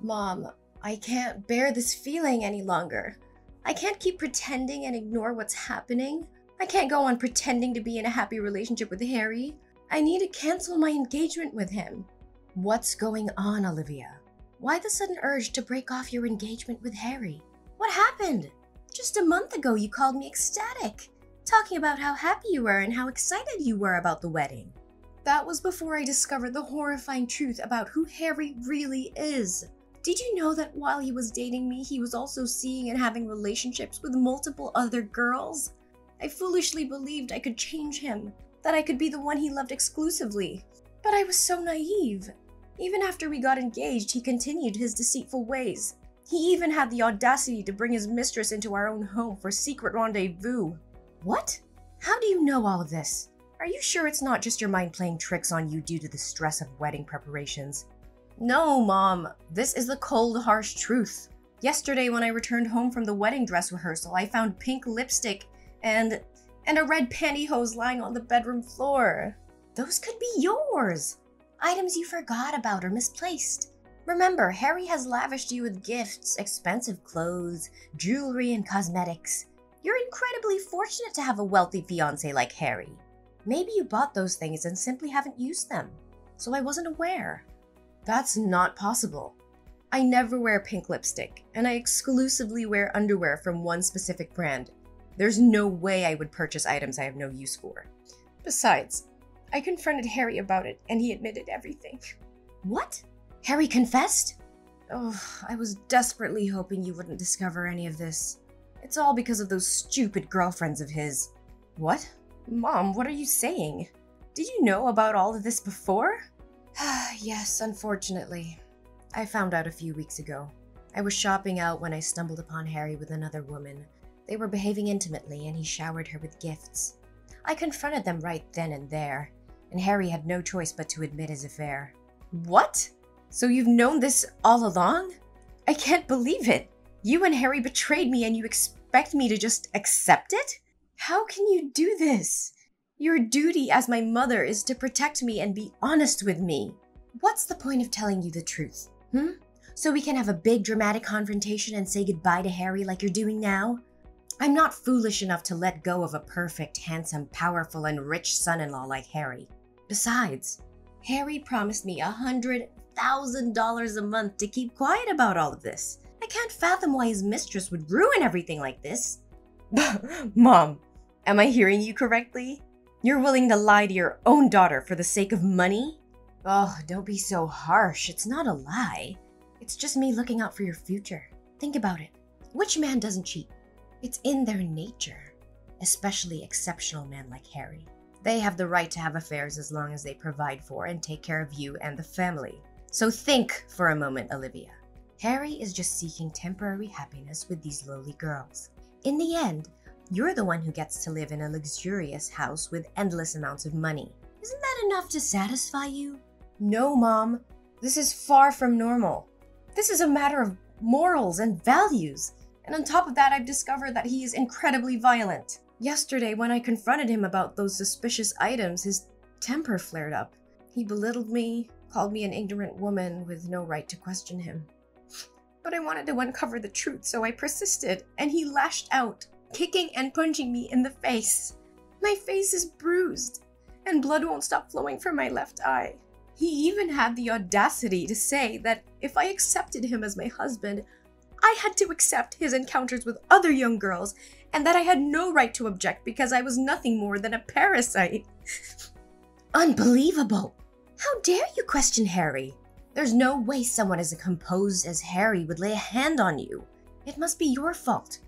Mom, I can't bear this feeling any longer. I can't keep pretending and ignore what's happening. I can't go on pretending to be in a happy relationship with Harry. I need to cancel my engagement with him. What's going on, Olivia? Why the sudden urge to break off your engagement with Harry? What happened? Just a month ago, you called me ecstatic, talking about how happy you were and how excited you were about the wedding. That was before I discovered the horrifying truth about who Harry really is. Did you know that while he was dating me, he was also seeing and having relationships with multiple other girls? I foolishly believed I could change him, that I could be the one he loved exclusively. But I was so naive. Even after we got engaged, he continued his deceitful ways. He even had the audacity to bring his mistress into our own home for secret rendezvous. What? How do you know all of this? Are you sure it's not just your mind playing tricks on you due to the stress of wedding preparations? No, Mom. This is the cold, harsh truth. Yesterday, when I returned home from the wedding dress rehearsal, I found pink lipstick and a red pantyhose lying on the bedroom floor. Those could be yours. Items you forgot about or misplaced. Remember, Harry has lavished you with gifts, expensive clothes, jewelry, and cosmetics. You're incredibly fortunate to have a wealthy fiancé like Harry. Maybe you bought those things and simply haven't used them, so I wasn't aware. That's not possible. I never wear pink lipstick, and I exclusively wear underwear from one specific brand. There's no way I would purchase items I have no use for. Besides, I confronted Harry about it, and he admitted everything. What? Harry confessed? Oh, I was desperately hoping you wouldn't discover any of this. It's all because of those stupid girlfriends of his. What? Mom, what are you saying? Did you know about all of this before? Yes, unfortunately. I found out a few weeks ago. I was shopping out when I stumbled upon Harry with another woman. They were behaving intimately, and he showered her with gifts. I confronted them right then and there, and Harry had no choice but to admit his affair. What? So you've known this all along? I can't believe it. You and Harry betrayed me, and you expect me to just accept it? How can you do this? Your duty as my mother is to protect me and be honest with me. What's the point of telling you the truth? So we can have a big dramatic confrontation and say goodbye to Harry like you're doing now? I'm not foolish enough to let go of a perfect, handsome, powerful, and rich son-in-law like Harry. Besides, Harry promised me $100,000 a month to keep quiet about all of this. I can't fathom why his mistress would ruin everything like this. Mom, am I hearing you correctly? You're willing to lie to your own daughter for the sake of money? Oh, don't be so harsh. It's not a lie. It's just me looking out for your future. Think about it. Which man doesn't cheat? It's in their nature. Especially exceptional men like Harry. They have the right to have affairs as long as they provide for and take care of you and the family. So think for a moment, Olivia. Harry is just seeking temporary happiness with these lowly girls. In the end, you're the one who gets to live in a luxurious house with endless amounts of money. Isn't that enough to satisfy you? No, Mom. This is far from normal. This is a matter of morals and values. And on top of that, I've discovered that he is incredibly violent. Yesterday, when I confronted him about those suspicious items, his temper flared up. He belittled me, called me an ignorant woman with no right to question him. But I wanted to uncover the truth, so I persisted, and he lashed out, kicking and punching me in the face. My face is bruised, and blood won't stop flowing from my left eye. He even had the audacity to say that if I accepted him as my husband, I had to accept his encounters with other young girls, and that I had no right to object because I was nothing more than a parasite. Unbelievable! How dare you question Harry? There's no way someone as composed as Harry would lay a hand on you. It must be your fault,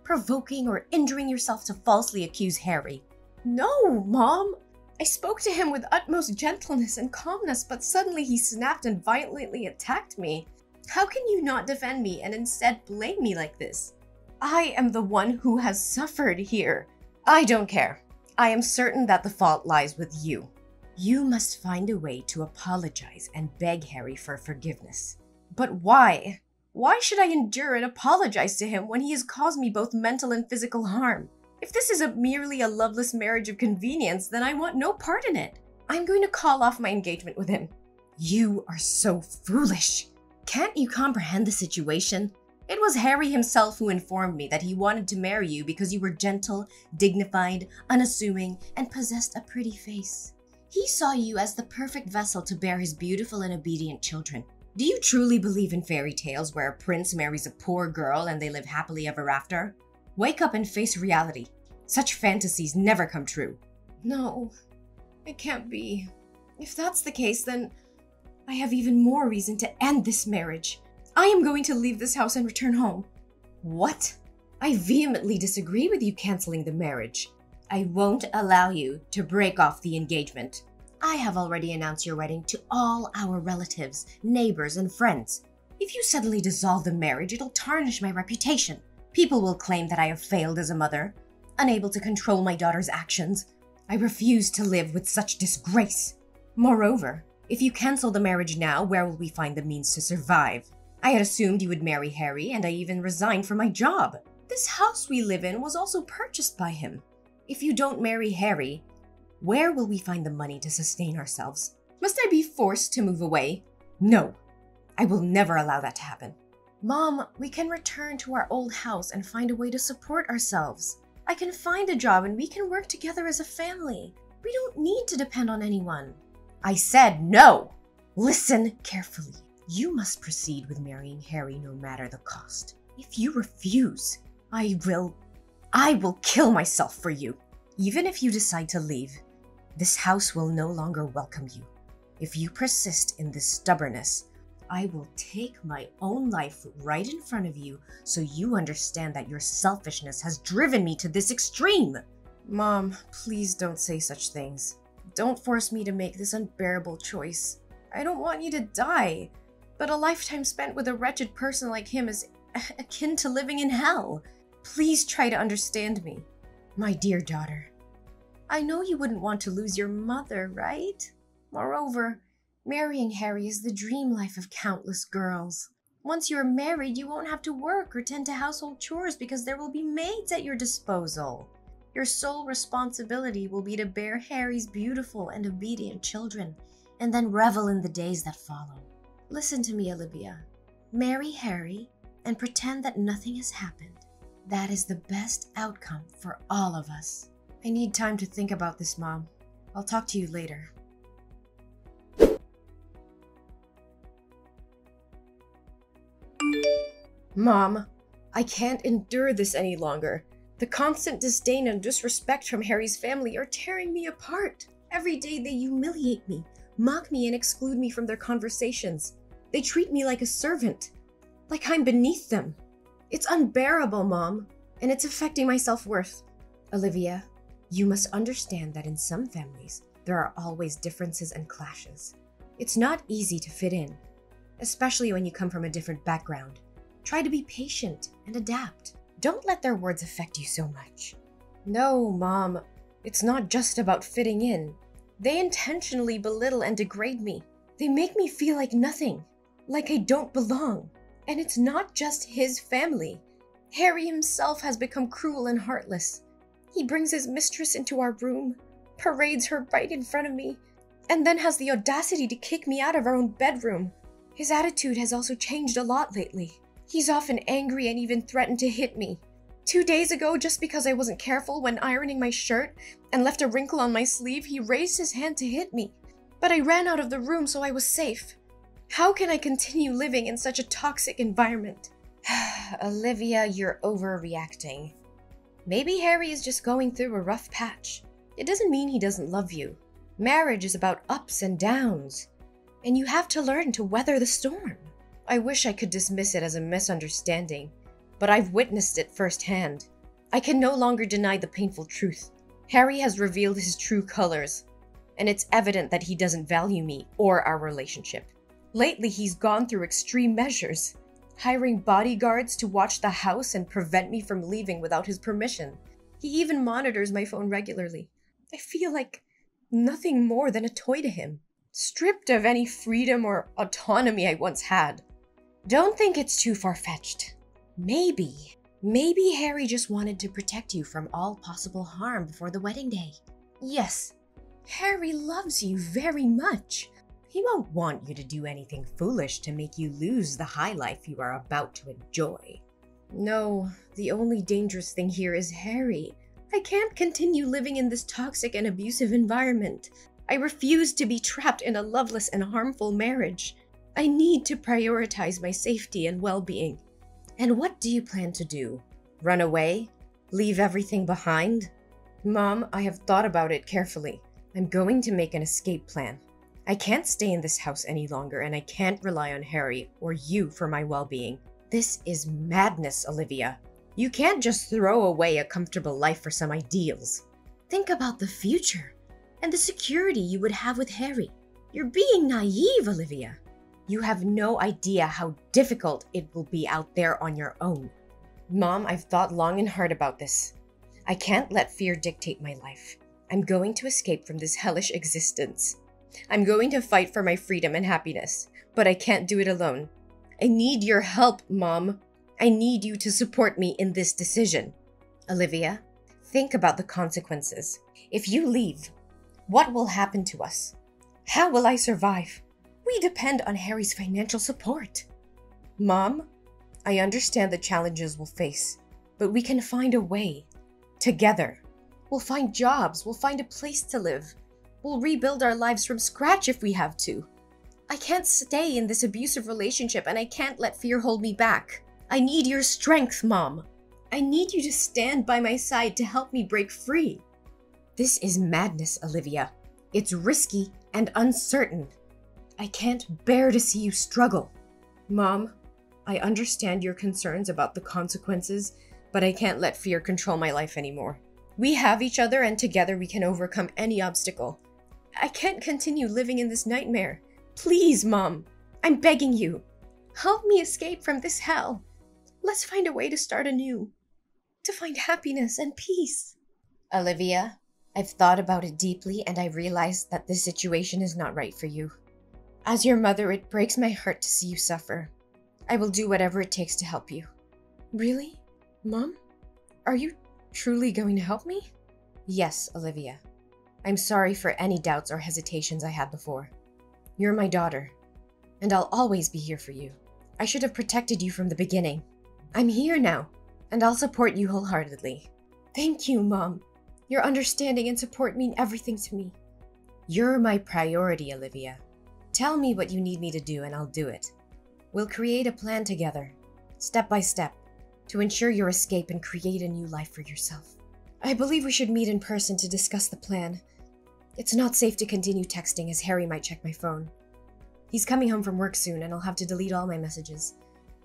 provoking or injuring yourself to falsely accuse Harry. No, Mom! I spoke to him with utmost gentleness and calmness, but suddenly he snapped and violently attacked me. How can you not defend me and instead blame me like this? I am the one who has suffered here. I don't care. I am certain that the fault lies with you. You must find a way to apologize and beg Harry for forgiveness. But why? Why should I endure and apologize to him when he has caused me both mental and physical harm? If this is merely a loveless marriage of convenience, then I want no part in it. I'm going to call off my engagement with him. You are so foolish. Can't you comprehend the situation? It was Harry himself who informed me that he wanted to marry you because you were gentle, dignified, unassuming, and possessed a pretty face. He saw you as the perfect vessel to bear his beautiful and obedient children. Do you truly believe in fairy tales where a prince marries a poor girl and they live happily ever after? Wake up and face reality. Such fantasies never come true. No, it can't be. If that's the case, then I have even more reason to end this marriage. I am going to leave this house and return home. What? I vehemently disagree with you canceling the marriage. I won't allow you to break off the engagement. I have already announced your wedding to all our relatives, neighbors, and friends. If you suddenly dissolve the marriage, it'll tarnish my reputation. People will claim that I have failed as a mother, unable to control my daughter's actions. I refuse to live with such disgrace. Moreover, if you cancel the marriage now, where will we find the means to survive? I had assumed you would marry Harry, and I even resigned from my job. This house we live in was also purchased by him. If you don't marry Harry, where will we find the money to sustain ourselves? Must I be forced to move away? No, I will never allow that to happen. Mom, we can return to our old house and find a way to support ourselves. I can find a job and we can work together as a family. We don't need to depend on anyone. I said no! Listen carefully. You must proceed with marrying Harry no matter the cost. If you refuse, I will kill myself for you. Even if you decide to leave, this house will no longer welcome you. If you persist in this stubbornness, I will take my own life right in front of you so you understand that your selfishness has driven me to this extreme. Mom, please don't say such things. Don't force me to make this unbearable choice. I don't want you to die, but a lifetime spent with a wretched person like him is akin to living in hell. Please try to understand me. My dear daughter, I know you wouldn't want to lose your mother, right? Moreover, marrying Harry is the dream life of countless girls. Once you're married, you won't have to work or tend to household chores because there will be maids at your disposal. Your sole responsibility will be to bear Harry's beautiful and obedient children, and then revel in the days that follow. Listen to me, Olivia. Marry Harry and pretend that nothing has happened. That is the best outcome for all of us. I need time to think about this, Mom. I'll talk to you later. Mom, I can't endure this any longer. The constant disdain and disrespect from Harry's family are tearing me apart. Every day they humiliate me, mock me, and exclude me from their conversations. They treat me like a servant, like I'm beneath them. It's unbearable, Mom, and it's affecting my self-worth. Olivia, you must understand that in some families, there are always differences and clashes. It's not easy to fit in, especially when you come from a different background. Try to be patient and adapt. Don't let their words affect you so much. No, Mom, it's not just about fitting in. They intentionally belittle and degrade me. They make me feel like nothing, like I don't belong. And it's not just his family. Harry himself has become cruel and heartless. He brings his mistress into our room, parades her right in front of me, and then has the audacity to kick me out of our own bedroom. His attitude has also changed a lot lately. He's often angry and even threatened to hit me. 2 days ago, just because I wasn't careful when ironing my shirt and left a wrinkle on my sleeve, he raised his hand to hit me. But I ran out of the room, so I was safe. How can I continue living in such a toxic environment? Olivia, you're overreacting. Maybe Harry is just going through a rough patch. It doesn't mean he doesn't love you. Marriage is about ups and downs, and you have to learn to weather the storm. I wish I could dismiss it as a misunderstanding, but I've witnessed it firsthand. I can no longer deny the painful truth. Harry has revealed his true colors, and it's evident that he doesn't value me or our relationship. Lately, he's gone through extreme measures, hiring bodyguards to watch the house and prevent me from leaving without his permission. He even monitors my phone regularly. I feel like nothing more than a toy to him, stripped of any freedom or autonomy I once had. Don't think it's too far-fetched. Maybe Harry just wanted to protect you from all possible harm before the wedding day. Yes, Harry loves you very much. He won't want you to do anything foolish to make you lose the high life you are about to enjoy. No, the only dangerous thing here is Harry. I can't continue living in this toxic and abusive environment. I refuse to be trapped in a loveless and harmful marriage. I need to prioritize my safety and well-being. And what do you plan to do? Run away? Leave everything behind? Mom, I have thought about it carefully. I'm going to make an escape plan. I can't stay in this house any longer, and I can't rely on Harry or you for my well-being. This is madness, Olivia. You can't just throw away a comfortable life for some ideals. Think about the future and the security you would have with Harry. You're being naive, Olivia. You have no idea how difficult it will be out there on your own. Mom, I've thought long and hard about this. I can't let fear dictate my life. I'm going to escape from this hellish existence. I'm going to fight for my freedom and happiness, but I can't do it alone. I need your help, Mom. I need you to support me in this decision. Olivia, think about the consequences. If you leave, what will happen to us? How will I survive? We depend on Harry's financial support. Mom, I understand the challenges we'll face, but we can find a way. Together. We'll find jobs, we'll find a place to live. We'll rebuild our lives from scratch if we have to. I can't stay in this abusive relationship, and I can't let fear hold me back. I need your strength, Mom. I need you to stand by my side to help me break free. This is madness, Olivia. It's risky and uncertain. I can't bear to see you struggle. Mom, I understand your concerns about the consequences, but I can't let fear control my life anymore. We have each other, and together we can overcome any obstacle. I can't continue living in this nightmare. Please, Mom, I'm begging you. Help me escape from this hell. Let's find a way to start anew. To find happiness and peace. Olivia, I've thought about it deeply, and I realize that this situation is not right for you. As your mother, it breaks my heart to see you suffer. I will do whatever it takes to help you. Really? Mom? Are you truly going to help me? Yes, Olivia. I'm sorry for any doubts or hesitations I had before. You're my daughter, and I'll always be here for you. I should have protected you from the beginning. I'm here now, and I'll support you wholeheartedly. Thank you, Mom. Your understanding and support mean everything to me. You're my priority, Olivia. Tell me what you need me to do, and I'll do it. We'll create a plan together, step by step, to ensure your escape and create a new life for yourself. I believe we should meet in person to discuss the plan. It's not safe to continue texting, as Harry might check my phone. He's coming home from work soon, and I'll have to delete all my messages.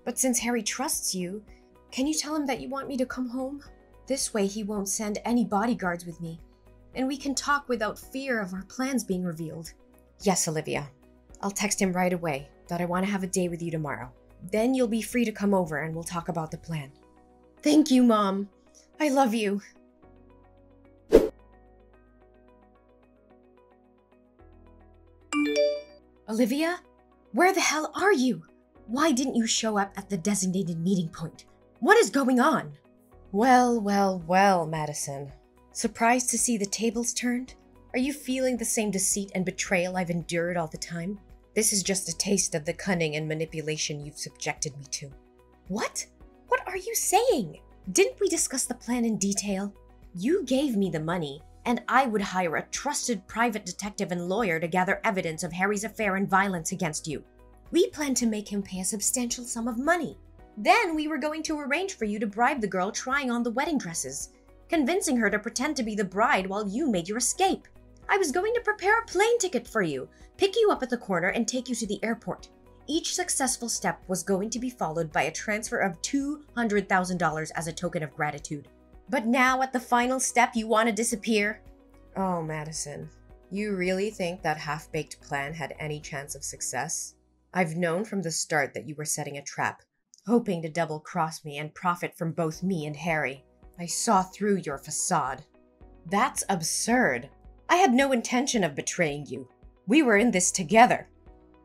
But since Harry trusts you, can you tell him that you want me to come home? This way he won't send any bodyguards with me, and we can talk without fear of our plans being revealed. Yes, Olivia. I'll text him right away that I want to have a day with you tomorrow. Then you'll be free to come over and we'll talk about the plan. Thank you, Mom. I love you. Olivia? Where the hell are you? Why didn't you show up at the designated meeting point? What is going on? Well, Madison. Surprised to see the tables turned? Are you feeling the same deceit and betrayal I've endured all the time? This is just a taste of the cunning and manipulation you've subjected me to. What? What are you saying? Didn't we discuss the plan in detail? You gave me the money, and I would hire a trusted private detective and lawyer to gather evidence of Harry's affair and violence against you. We planned to make him pay a substantial sum of money. Then we were going to arrange for you to bribe the girl trying on the wedding dresses, convincing her to pretend to be the bride while you made your escape. I was going to prepare a plane ticket for you, pick you up at the corner, and take you to the airport. Each successful step was going to be followed by a transfer of $200,000 as a token of gratitude. But now at the final step, you want to disappear? Oh, Madison, you really think that half-baked plan had any chance of success? I've known from the start that you were setting a trap, hoping to double-cross me and profit from both me and Harry. I saw through your facade. That's absurd. I had no intention of betraying you. We were in this together.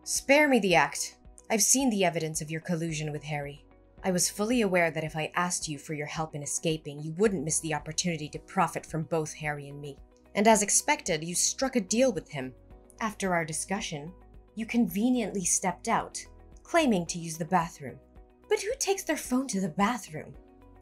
Spare me the act. I've seen the evidence of your collusion with Harry. I was fully aware that if I asked you for your help in escaping, you wouldn't miss the opportunity to profit from both Harry and me. And as expected, you struck a deal with him. After our discussion, You conveniently stepped out, claiming to use the bathroom. But who takes their phone to the bathroom?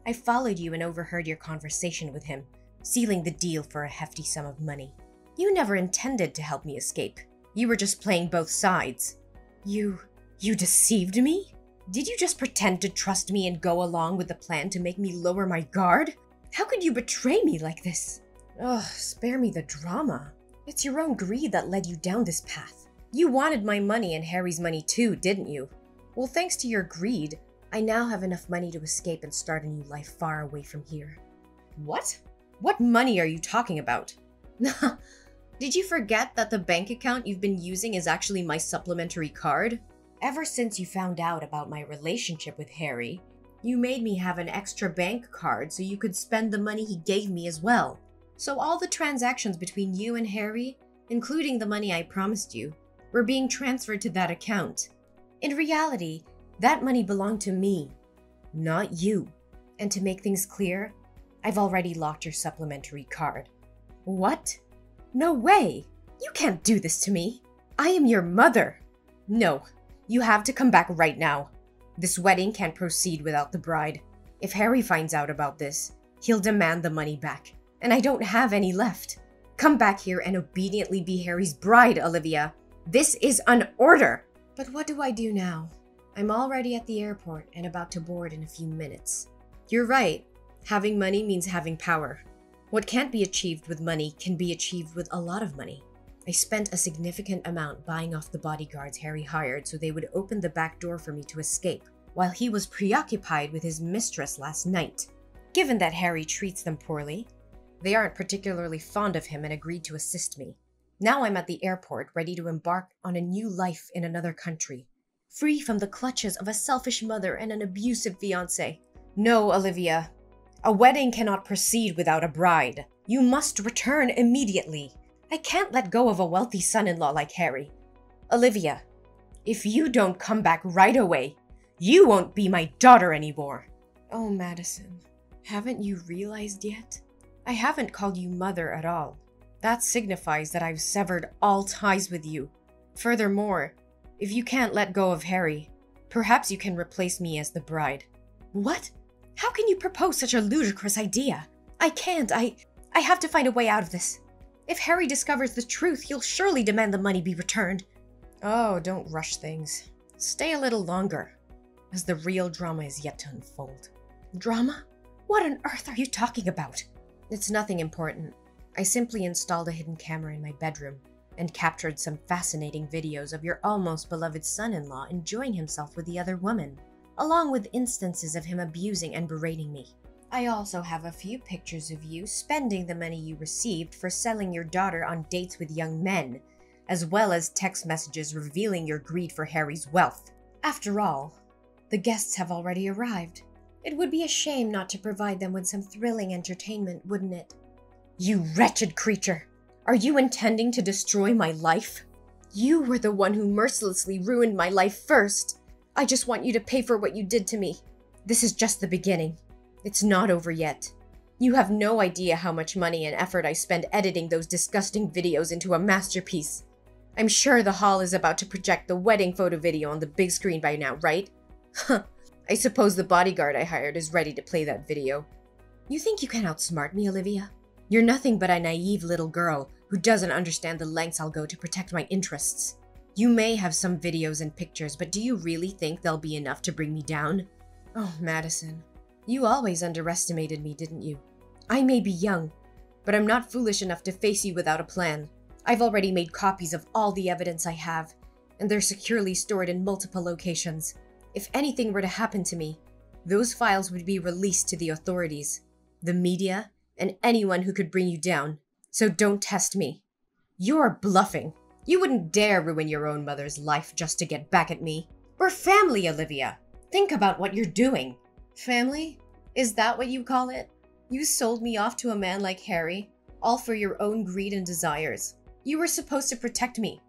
I followed you and overheard your conversation with him, sealing the deal for a hefty sum of money. You never intended to help me escape. You were just playing both sides. You deceived me? Did you just pretend to trust me and go along with the plan to make me lower my guard? How could you betray me like this? Ugh, spare me the drama. It's your own greed that led you down this path. You wanted my money and Harry's money too, didn't you? Well, thanks to your greed, I now have enough money to escape and start a new life far away from here. What? What money are you talking about? Did you forget that the bank account you've been using is actually my supplementary card? Ever since you found out about my relationship with Harry, you made me have an extra bank card so you could spend the money he gave me as well. So all the transactions between you and Harry, including the money I promised you, were being transferred to that account. In reality, that money belonged to me, not you. And to make things clear, I've already locked your supplementary card. What? No way! You can't do this to me! I am your mother! No, you have to come back right now. This wedding can't proceed without the bride. If Harry finds out about this, he'll demand the money back, and I don't have any left. Come back here and obediently be Harry's bride, Olivia. This is an order! But what do I do now? I'm already at the airport and about to board in a few minutes. You're right. Having money means having power. What can't be achieved with money can be achieved with a lot of money. I spent a significant amount buying off the bodyguards Harry hired so they would open the back door for me to escape, while he was preoccupied with his mistress last night. Given that Harry treats them poorly, they aren't particularly fond of him and agreed to assist me. Now I'm at the airport, ready to embark on a new life in another country, free from the clutches of a selfish mother and an abusive fiancé. No, Olivia. A wedding cannot proceed without a bride. You must return immediately. I can't let go of a wealthy son-in-law like Harry. Olivia, if you don't come back right away, you won't be my daughter anymore. Oh, Madison, haven't you realized yet? I haven't called you mother at all. That signifies that I've severed all ties with you. Furthermore, if you can't let go of Harry, perhaps you can replace me as the bride. What? How can you propose such a ludicrous idea? I can't. I have to find a way out of this. If Harry discovers the truth, he'll surely demand the money be returned. Oh, don't rush things. Stay a little longer, as the real drama is yet to unfold. Drama? What on earth are you talking about? It's nothing important. I simply installed a hidden camera in my bedroom and captured some fascinating videos of your almost beloved son-in-law enjoying himself with the other woman, along with instances of him abusing and berating me. I also have a few pictures of you spending the money you received for selling your daughter on dates with young men, as well as text messages revealing your greed for Harry's wealth. After all, the guests have already arrived. It would be a shame not to provide them with some thrilling entertainment, wouldn't it? You wretched creature! Are you intending to destroy my life? You were the one who mercilessly ruined my life first. I just want you to pay for what you did to me. This is just the beginning. It's not over yet. You have no idea how much money and effort I spent editing those disgusting videos into a masterpiece. I'm sure the hall is about to project the wedding photo video on the big screen by now, right? Huh. I suppose the bodyguard I hired is ready to play that video. You think you can outsmart me, Olivia? You're nothing but a naive little girl who doesn't understand the lengths I'll go to protect my interests. You may have some videos and pictures, but do you really think they'll be enough to bring me down? Oh, Madison, you always underestimated me, didn't you? I may be young, but I'm not foolish enough to face you without a plan. I've already made copies of all the evidence I have, and they're securely stored in multiple locations. If anything were to happen to me, those files would be released to the authorities, the media, and anyone who could bring you down. So don't test me. You're bluffing. You wouldn't dare ruin your own mother's life just to get back at me. We're family, Olivia. Think about what you're doing. Family? Is that what you call it? You sold me off to a man like Harry, all for your own greed and desires. You were supposed to protect me,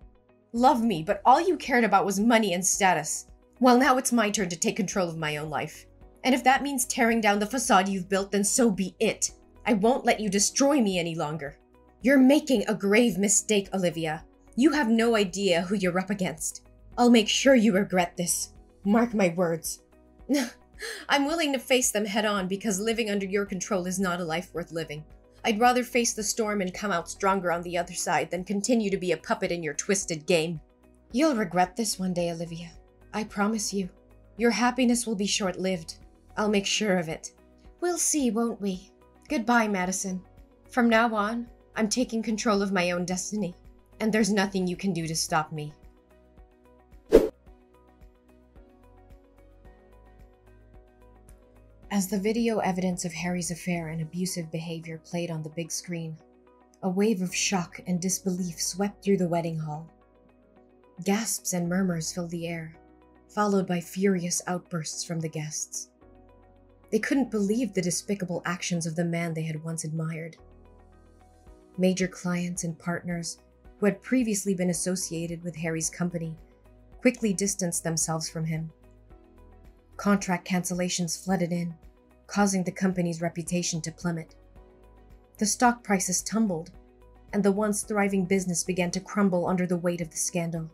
love me, but all you cared about was money and status. Well, now it's my turn to take control of my own life. And if that means tearing down the facade you've built, then so be it. I won't let you destroy me any longer. You're making a grave mistake, Olivia. You have no idea who you're up against. I'll make sure you regret this. Mark my words. I'm willing to face them head on because living under your control is not a life worth living. I'd rather face the storm and come out stronger on the other side than continue to be a puppet in your twisted game. You'll regret this one day, Olivia. I promise you. Your happiness will be short-lived. I'll make sure of it. We'll see, won't we? Goodbye, Madison. From now on, I'm taking control of my own destiny, and there's nothing you can do to stop me. As the video evidence of Harry's affair and abusive behavior played on the big screen, a wave of shock and disbelief swept through the wedding hall. Gasps and murmurs filled the air, followed by furious outbursts from the guests. They couldn't believe the despicable actions of the man they had once admired. Major clients and partners who had previously been associated with Harry's company quickly distanced themselves from him. Contract cancellations flooded in, causing the company's reputation to plummet. The stock prices tumbled, and the once thriving business began to crumble under the weight of the scandal.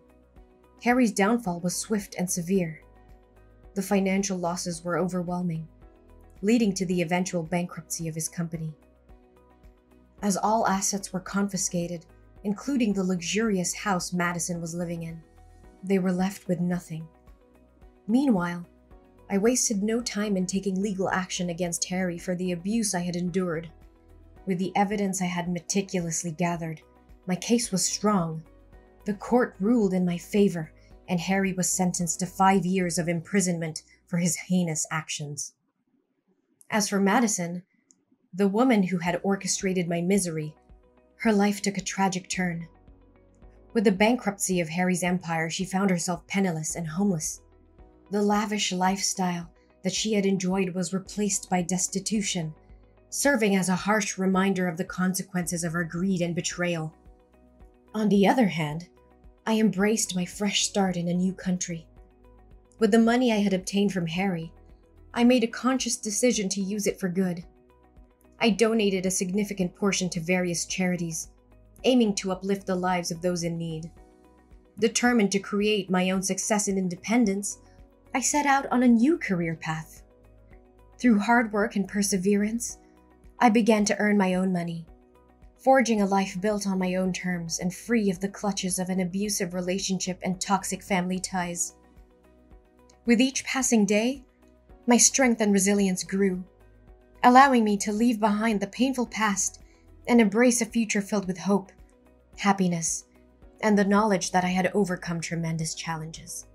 Harry's downfall was swift and severe. The financial losses were overwhelming, leading to the eventual bankruptcy of his company. As all assets were confiscated, including the luxurious house Madison was living in, they were left with nothing. Meanwhile, I wasted no time in taking legal action against Harry for the abuse I had endured. With the evidence I had meticulously gathered, my case was strong. The court ruled in my favor, and Harry was sentenced to 5 years of imprisonment for his heinous actions. As for Madison, the woman who had orchestrated my misery, her life took a tragic turn. With the bankruptcy of Harry's empire, she found herself penniless and homeless. The lavish lifestyle that she had enjoyed was replaced by destitution, serving as a harsh reminder of the consequences of her greed and betrayal. On the other hand, I embraced my fresh start in a new country. With the money I had obtained from Harry, I made a conscious decision to use it for good. I donated a significant portion to various charities, aiming to uplift the lives of those in need. Determined to create my own success and independence, I set out on a new career path. Through hard work and perseverance, I began to earn my own money, forging a life built on my own terms and free of the clutches of an abusive relationship and toxic family ties. With each passing day, my strength and resilience grew, allowing me to leave behind the painful past and embrace a future filled with hope, happiness, and the knowledge that I had overcome tremendous challenges.